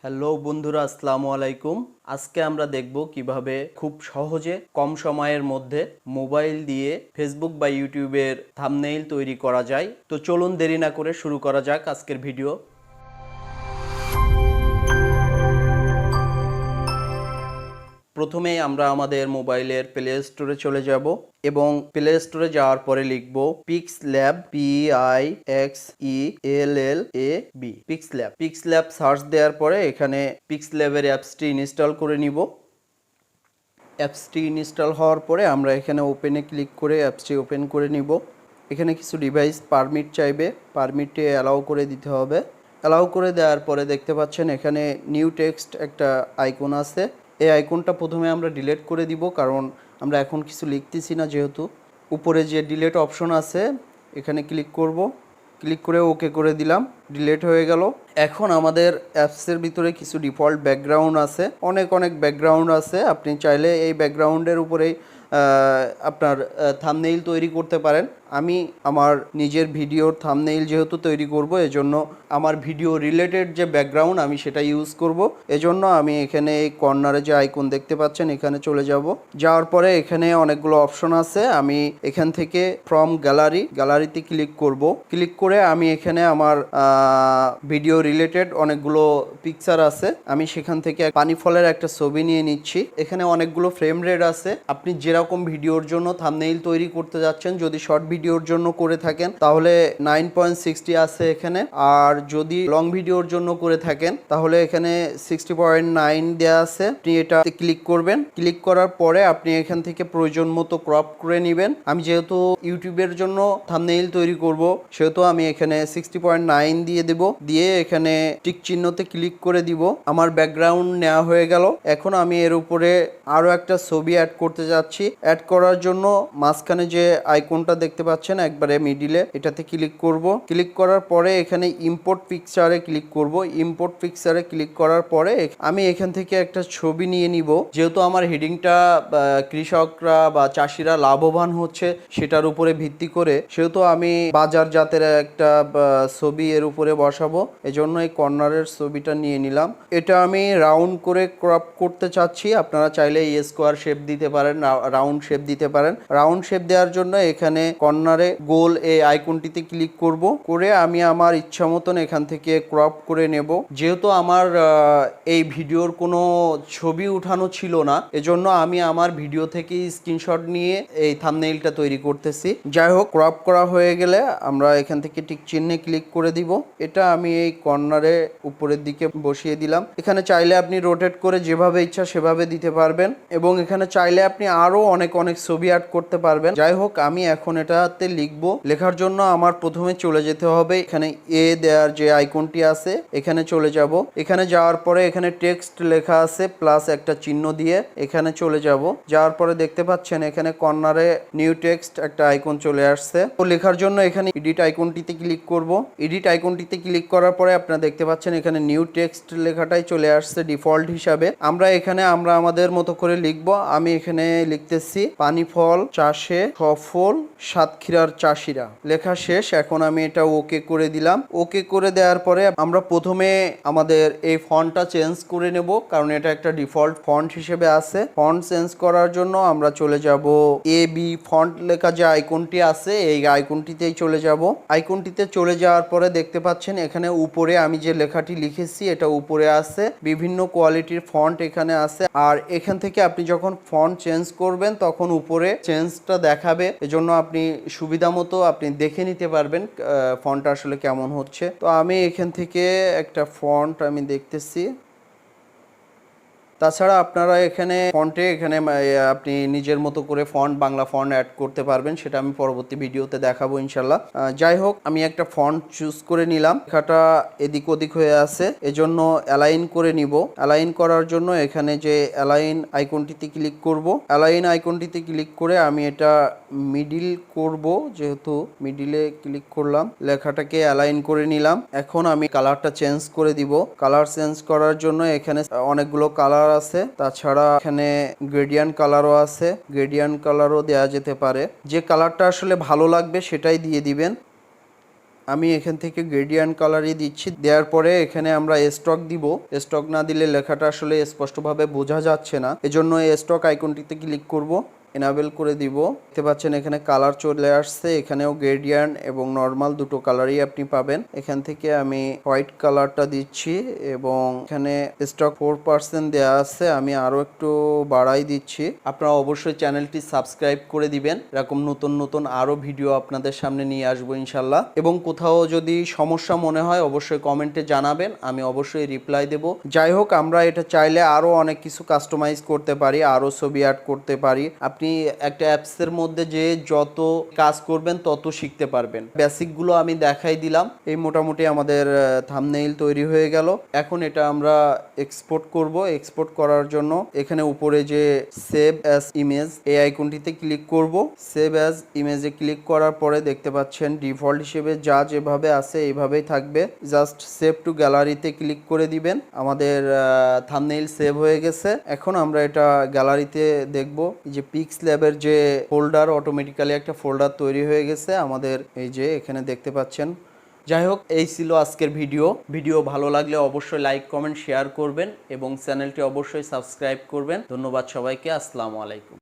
Hello বন্ধুরা, আসসালামু আলাইকুম। আজকে আমরা দেখব কিভাবে খুব সহজে কম সময়ের মধ্যে মোবাইল দিয়ে ফেসবুক বা ইউটিউবের থাম্বনেইল তৈরি করা যায়। তো চলুন দেরি না করে শুরু করা যাক আজকের ভিডিও। প্রথমেই আমরা আমাদের মোবাইলের প্লে স্টোরে চলে যাব এবং প্লে স্টোরে যাওয়ার পরে লিখব পিক্সল্যাব, PIXELLAB, পিক্সল্যাব সার্চ দেওয়ার পরে এখানে পিক্সল্যাবের অ্যাপসটি ইনস্টল করে নিব। অ্যাপসটি ইনস্টল হওয়ার পরে আমরা এখানে ওপেনে ক্লিক করে অ্যাপসটি ওপেন করে নিব। এখানে কিছু ডিভাইস পারমিট চাইবে, পারমিটে অ্যালাউ করে দিতে হবে। অ্যালাউ করে দেওয়ার পরে দেখতে পাচ্ছেন এখানে নিউ টেক্সট একটা আইকন আছে। এই আইকনটা প্রথমে আমরা ডিলিট করে দিব, কারণ আমরা এখন কিছু লিখতেছি না। যেহেতু উপরে যে ডিলিট অপশন আছে এখানে ক্লিক করব, ক্লিক করে ওকে করে দিলাম, ডিলিট হয়ে গেল। এখন আমাদের অ্যাপসের ভিতরে কিছু ডিফল্ট ব্যাকগ্রাউন্ড আছে, অনেক ব্যাকগ্রাউন্ড আছে। আপনি চাইলে এই ব্যাকগ্রাউন্ডের উপরেই আপনার থাম্বনেইল তৈরি করতে পারেন। আমি আমার নিজের ভিডিওর থাম্বনেইল যেহেতু তৈরি করব, এজন্য আমার ভিডিও রিলেটেড যে ব্যাকগ্রাউন্ড আমি সেটা ইউজ করব। এজন্য আমি এখানে এই কর্নারে যে আইকন দেখতে পাচ্ছেন এখানে চলে যাব। যাওয়ার পরে এখানে অনেকগুলো অপশন আছে। আমি এখান থেকে ফ্রম গ্যালারিতে ক্লিক করব। ক্লিক করে আমি এখানে আমার ভিডিও রিলেটেড অনেকগুলো পিকচার আছে, আমি সেখান থেকে পানি ফলের একটা ছবি নিয়ে নিচ্ছি। এখানে অনেকগুলো ফ্রেম রেট আছে। আপনি যেরকম ভিডিওর জন্য থাম্বনেইল তৈরি করতে যাচ্ছেন, যদি শর্ট ভিডিওর জন্য করে থাকেন তাহলে 9.60 আছে এখানে, আর যদি লং ভিডিওর জন্য করে থাকেন তাহলে এখানে 60.9 দেওয়া আছে। আপনি এটা ক্লিক করবেন। ক্লিক করার পরে আপনি এখান থেকে প্রয়োজন মতো ক্রপ করে নেবেন। আমি যেহেতু ইউটিউবের জন্য থাম্বনেইল তৈরি করব, সেহেতু আমি এখানে 60.9 দিয়ে দেব। দিয়ে এখানে টিক চিহ্নতে ক্লিক করে দিব। আমার ব্যাকগ্রাউন্ড নেওয়া হয়ে গেল। এখন আমি এর উপরে আরো একটা ছবি অ্যাড করতে যাচ্ছি। অ্যাড করার জন্য মাঝখানে যে আইকনটা দেখতে পাচ্ছেন একবারে মিডিলে, এটাতে ক্লিক করব। ক্লিক করার পরে এখানে ইম্পোর্ট পিকচারে ক্লিক করব। ইম্পোর্ট পিকচারে ক্লিক করার পরে আমি এখান থেকে একটা ছবি নিয়ে নিব। যেহেতু আমার হেডিংটা কৃষকরা বা চাষিরা লাভবান হচ্ছে সেটার উপরে ভিত্তি করে, সেহেতু আমি বাজার জাতের একটা ছবি এর উপরে বসাবো। এজন্য এই কর্নারের ছবিটা নিয়ে নিলাম। এটা আমি রাউন্ড করে ক্রপ করতে চাচ্ছি। আপনারা চাইলে স্কোয়ার শেপ দিতে পারেন, রাউন্ড শেপ দিতে পারেন। রাউন্ড শেপ দেওয়ার জন্য এখানে কর্নারে গোল এই আইকনটিতে ক্লিক করব। করে আমি আমার ইচ্ছা মতন এখান থেকে ক্রপ করে নেব। যেহেতু আমার এই ভিডিওর কোনো ছবি উঠানো ছিল না, এজন্য আমি আমার ভিডিও থেকে স্ক্রিনশট নিয়ে এই থাম্বনেইলটা তৈরি করতেছি। যাই হোক, ক্রপ করা হয়ে গেলে আমরা এখান থেকে টিক চিহ্নে ক্লিক করে দিব। এটা আমি এই কর্নারে উপরের দিকে বসিয়ে দিলাম। এখানে চাইলে আপনি রোটেট করে যেভাবে ইচ্ছা সেভাবে দিতে পারবেন, এবং এখানে চাইলে আপনি আরো অনেক ছবি অ্যাড করতে পারবেন। যাই হোক, আমি এখন এটাতে লিখব। লেখার জন্য আমার প্রথমে চলে যেতে হবে এখানে এ দেওয়ার যে আইকনটি আছে এখানে চলে যাব। এখানে যাওয়ার পরে এখানে টেক্সট লেখা আছে প্লাস একটা চিহ্ন দিয়ে এখানে চলে যাব। যাওয়ার পরে দেখতে পাচ্ছেন এখানে কর্নারে নিউ টেক্সট একটা আইকন চলে আসছে। তো লেখার জন্য এখানে এডিট আইকনটিতে ক্লিক করব। এডিট আইকনটিতে ক্লিক করার পরে আপনারা দেখতে পাচ্ছেন এখানে নিউ টেক্সট লেখাটাই চলে আসছে ডিফল্ট হিসাবে। আমরা আমাদের মতো করে লিখব। আমি এখানে লিখতেছি পানি ফল চাষে সফল সাতক্ষীরার চাষিরা। লেখা শেষ। এখন আমি এটা ওকে করে দিলাম। ওকে করে দেওয়ার পরে আমরা প্রথমে আমাদের এই ফন্টটা চেঞ্জ করে নেব, কারণ এটা একটা ডিফল্ট ফন্ট হিসেবে আছে। ফন্ট চেঞ্জ করার জন্য আমরা চলে যাব AB ফন্ট লেখা যে আইকনটি আছে এই আইকনটিতেই চলে যাব। আইকনটিতে চলে যাওয়ার পরে দেখতে পাচ্ছেন এখানে উপরে আমি যে লেখাটি লিখেছি এটা উপরে আছে। বিভিন্ন কোয়ালিটির ফন্ট এখানে আছে, আর এখান থেকে আপনি যখন ফন্ট চেঞ্জ করবেন তখন উপরে চেঞ্জটা দেখাবে। এজন্য আপনি সুবিধা মতো আপনি দেখে নিতে পারবেন ফন্টটা আসলে কেমন হচ্ছে। তো আমি এখান থেকে একটা ফন্ট আমি দেখতেছি। তাছাড়া আপনারা এখানে ফন্টে আপনি নিজের মতো করে ফন্ট, বাংলা ফন্ট অ্যাড করতে পারবেন, সেটা আমি পরবর্তী ভিডিওতে দেখাবো ইনশাল্লাহ। যাই হোক, আমি একটা ফন্ট চুজ করে নিলাম। লেখাটা এদিক ওদিক হয়ে আছে, এজন্য অ্যালাইন করে নিব। অ্যালাইন করার জন্য এখানে যে অ্যালাইন আইকনটিতে ক্লিক করব। অ্যালাইন আইকনটিতে ক্লিক করে আমি এটা মিডিল করব। যেহেতু মিডিলে ক্লিক করলাম, লেখাটাকে অ্যালাইন করে নিলাম। এখন আমি কালারটা চেঞ্জ করে দিব। কালার চেঞ্জ করার জন্য এখানে অনেকগুলো কালার আছে। তাছাড়া এখানে গ্রেডিয়েন্ট কালারও আছে, গ্রেডিয়েন্ট কালারও দেওয়া যেতে পারে। যে কালারটা আসলে ভালো লাগবে সেটাই দিয়ে দিবেন। আমি এখান থেকে গ্রেডিয়েন্ট কালারই দিচ্ছি। দেওয়ার পরে এখানে আমরা স্টক দিব। স্টক না দিলে লেখাটা আসলে স্পষ্টভাবে বোঝা যাচ্ছে না, এজন্য এই স্টক আইকনটিতে ক্লিক করব, এনাবেল করে দিব। দেখতে পাচ্ছেন এখানে কালার চলে আসছে। এখানেও গ্রেডিয়েন্ট এবং নর্মাল দুটো কালারই আপনি পাবেন। এখান থেকে আমি হোয়াইট কালারটা দিচ্ছি এবং এখানে স্টক 4% দেওয়া আছে, আমি আরো একটু বাড়াই দিচ্ছি। আপনারা অবশ্যই চ্যানেলটি সাবস্ক্রাইব করে দিবেন, এরকম নতুন নতুন আরো ভিডিও আপনাদের সামনে নিয়ে আসবো ইনশাল্লাহ। এবং কোথাও যদি সমস্যা মনে হয় অবশ্যই কমেন্টে জানাবেন, আমি অবশ্যই রিপ্লাই দেব। যাই হোক, আমরা এটা চাইলে আরো অনেক কিছু কাস্টমাইজ করতে পারি, আরো ছবি অ্যাড করতে পারি। আপনি একটা অ্যাপসের মধ্যে যে যত কাজ করবেন তত শিখতে পারবেন। বেসিকগুলো আমি দেখাই দিলাম। এই মোটামুটি আমাদের থাম্বনেইল তৈরি হয়ে গেল। এখন এটা আমরা এক্সপোর্ট করব। এক্সপোর্ট করার জন্য এখানে উপরে যে সেভ অ্যাজ ইমেজ এই আইকনটিতে ক্লিক করব। সেভ অ্যাজ ইমেজে ক্লিক করার পরে দেখতে পাচ্ছেন ডিফল্ট হিসেবে যা যেভাবে আছে এইভাবেই থাকবে। জাস্ট সেভ টু গ্যালারিতে ক্লিক করে দিবেন। আমাদের থাম্বনেইল সেভ হয়ে গেছে। এখন আমরা এটা গ্যালারিতে দেখব যে পিক্স ল্যাবের যে ফোল্ডার, অটোমেটিক্যালি একটা ফোল্ডার তৈরি হয়ে গেছে আমাদের, এই যে এখানে দেখতে পাচ্ছেন। যাই হোক, এই ছিল আজকের ভিডিও ভালো লাগলে অবশ্যই লাইক কমেন্ট শেয়ার করবেন এবং চ্যানেলটি অবশ্যই সাবস্ক্রাইব করবেন। ধন্যবাদ সবাইকে। আসসালামু আলাইকুম।